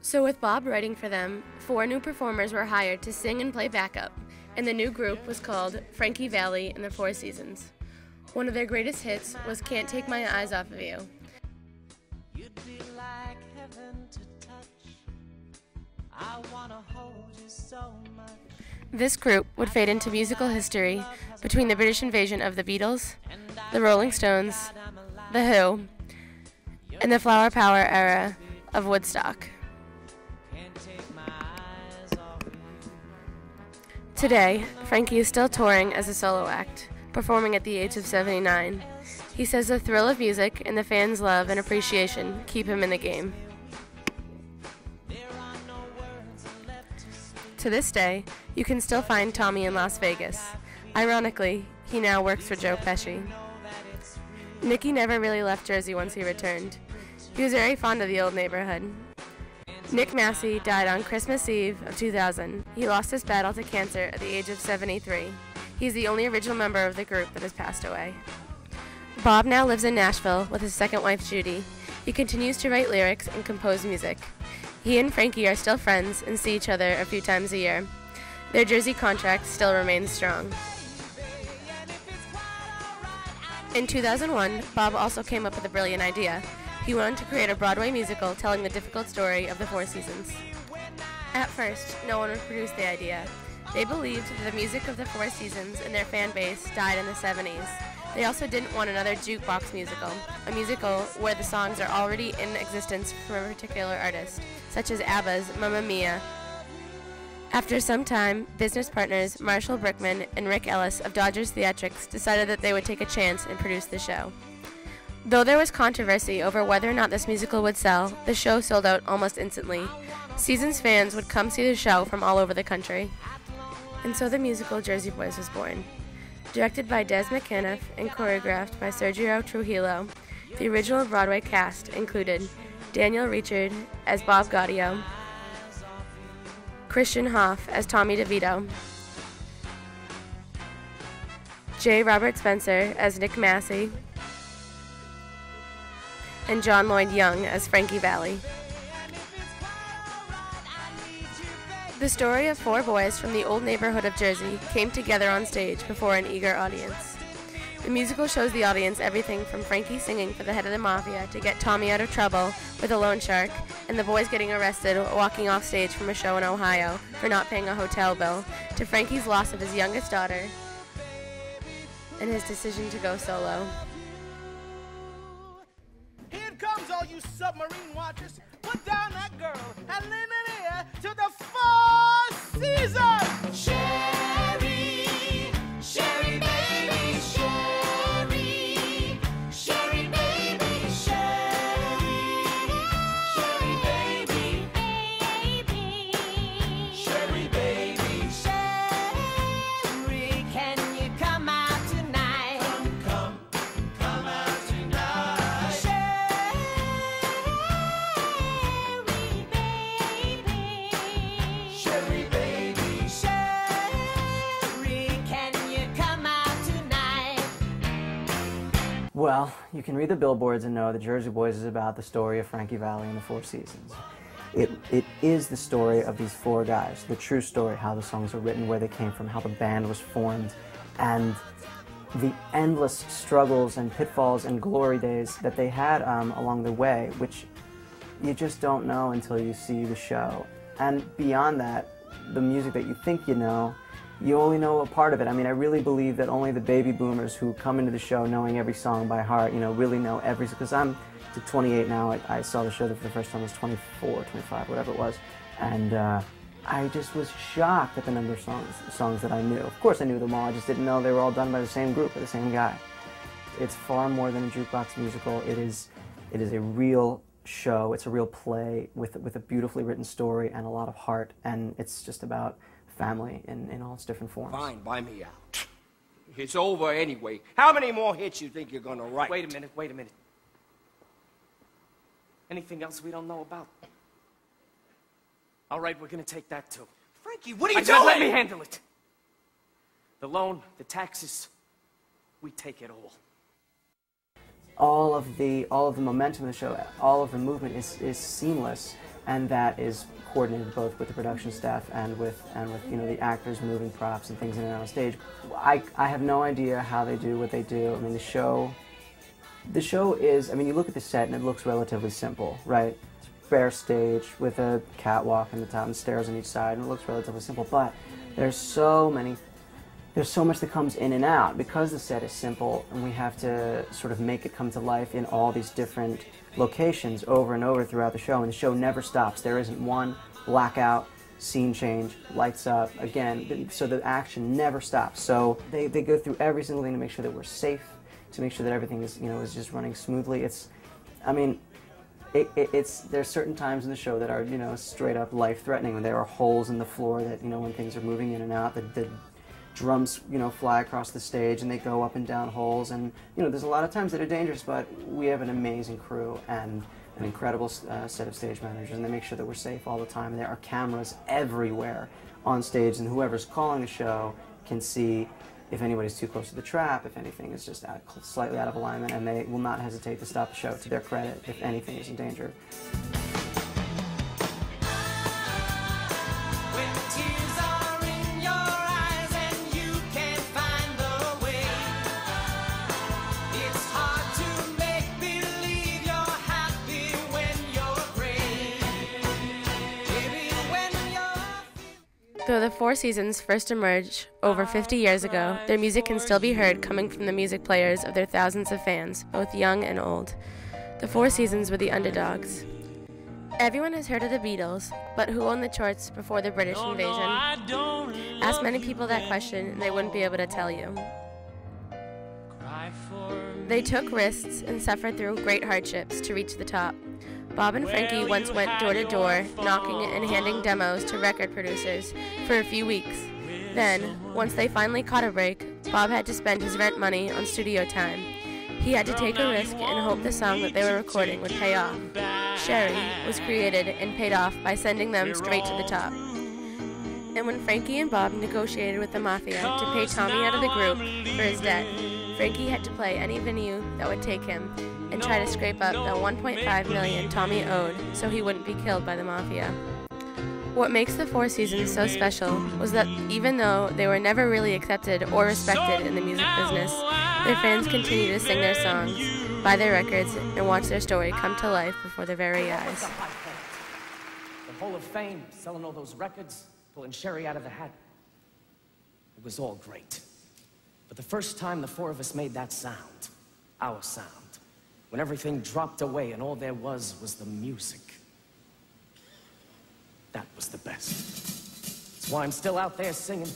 So with Bob writing for them, 4 new performers were hired to sing and play backup, and the new group was called Frankie Valli and the Four Seasons. One of their greatest hits was Can't Take My Eyes Off of You. You'd be like heaven to touch. I wanna hold you so much. This group would fade into musical history between the British invasion of the Beatles, the Rolling Stones, the Who, and the Flower Power era of Woodstock. Today, Frankie is still touring as a solo act, performing at the age of 79. He says the thrill of music and the fans' love and appreciation keep him in the game. To this day, you can still find Tommy in Las Vegas. Ironically, he now works for Joe Pesci. Nicky never really left Jersey once he returned. He was very fond of the old neighborhood. Nick Massey died on Christmas Eve of 2000. He lost his battle to cancer at the age of 73. He's the only original member of the group that has passed away. Bob now lives in Nashville with his second wife, Judy. He continues to write lyrics and compose music. He and Frankie are still friends and see each other a few times a year. Their Jersey contract still remains strong. In 2001, Bob also came up with a brilliant idea. He wanted to create a Broadway musical telling the difficult story of the Four Seasons. At first, no one would produce the idea. They believed that the music of the Four Seasons and their fan base died in the 70s. They also didn't want another jukebox musical, a musical where the songs are already in existence from a particular artist, such as ABBA's Mamma Mia. After some time, business partners Marshall Brickman and Rick Ellis of Dodgers Theatrics decided that they would take a chance and produce the show. Though there was controversy over whether or not this musical would sell, the show sold out almost instantly. Seasons fans would come see the show from all over the country. And so the musical Jersey Boys was born. Directed by Des McAniff and choreographed by Sergio Trujillo, the original Broadway cast included Daniel Richard as Bob Gaudio, Christian Hoff as Tommy DeVito, J. Robert Spencer as Nick Massey, and John Lloyd Young as Frankie Valli. The story of 4 boys from the old neighborhood of Jersey came together on stage before an eager audience. The musical shows the audience everything from Frankie singing for the head of the mafia to get Tommy out of trouble with a loan shark, and the boys getting arrested walking off stage from a show in Ohio for not paying a hotel bill, to Frankie's loss of his youngest daughter and his decision to go solo. Comes all you submarine watchers, put down that girl and lend an ear to the Four Seasons. Sherry, Sherry baby, Sherry, Sherry baby, Sherry, Sherry baby, baby, Sherry baby, Sherry, can you come out tonight? Come out tonight. Well, you can read the billboards and know the Jersey Boys is about the story of Frankie Valli and the Four Seasons. It is the story of these 4 guys, the true story, how the songs are written, where they came from, how the band was formed, and the endless struggles and pitfalls and glory days that they had along the way, which you just don't know until you see the show. And beyond that, the music that you think you know, you only know a part of it. I mean, I really believe that only the baby boomers who come into the show knowing every song by heart, you know, really know every, because I'm 28 now. I saw the show for the first time. I was 24, 25, whatever it was. And I just was shocked at the number of songs that I knew. Of course I knew them all, I just didn't know they were all done by the same group, by the same guy. It's far more than a jukebox musical. It is a real show. It's a real play with a beautifully written story and a lot of heart, and it's just about family in all its different forms. Fine, buy me out. It's over anyway. How many more hits you think you're gonna write? Wait a minute. Anything else we don't know about? All right, we're gonna take that too. Frankie, what are you doing? Let me handle it. The loan, the taxes, we take it all. All of the momentum of the show, all of the movement is seamless. and that is coordinated both with the production staff and with you know, the actors moving props and things in and out on stage. I have no idea how they do what they do. I mean, the show is, I mean, you look at the set and it looks relatively simple, right? It's a bare stage with a catwalk on the top and stairs on each side, and it looks relatively simple, but there's so much that comes in and out because the set is simple, and we have to sort of make it come to life in all these different locations over and over throughout the show, and the show never stops. There isn't one blackout, scene change, lights up, again, so the action never stops. So they go through every single thing to make sure that we're safe, to make sure that everything is, you know, is just running smoothly. It's, I mean, there's certain times in the show that are, you know, straight up life-threatening. There are holes in the floor that, you know, when things are moving in and out, the drums, you know, fly across the stage and they go up and down holes, and, you know, there's a lot of times that are dangerous, but we have an amazing crew and an incredible set of stage managers, and they make sure that we're safe all the time. And there are cameras everywhere on stage, and whoever's calling the show can see if anybody's too close to the trap, if anything is just slightly out of alignment, and they will not hesitate to stop the show, to their credit, if anything is in danger. Though the Four Seasons first emerged over 50 years ago, their music can still be heard coming from the music players of their thousands of fans, both young and old. The Four Seasons were the underdogs. Everyone has heard of the Beatles, but who owned the charts before the British invasion? Ask many people that question, and they wouldn't be able to tell you. They took risks and suffered through great hardships to reach the top. Bob and Frankie once went door to door, knocking and handing demos to record producers for a few weeks. Then, once they finally caught a break, Bob had to spend his rent money on studio time. He had to take a risk and hope the song that they were recording would pay off. Sherry was created and paid off by sending them straight to the top. And when Frankie and Bob negotiated with the Mafia to pay Tommy out of the group for his debt, Frankie had to play any venue that would take him and try to scrape up the $1.5 million Tommy owed so he wouldn't be killed by the Mafia. What makes the Four Seasons so special was that even though they were never really accepted or respected in the music business, their fans continue to sing their songs, buy their records, and watch their story come to life before their very eyes. The Hall of Fame, selling all those records, pulling Sherry out of the hat. It was all great. But the first time the four of us made that sound, our sound, when everything dropped away and all there was the music, that was the best. That's why I'm still out there singing.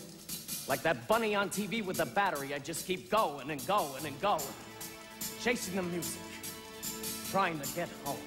Like that bunny on TV with the battery, I just keep going and going and going. Chasing the music, trying to get home.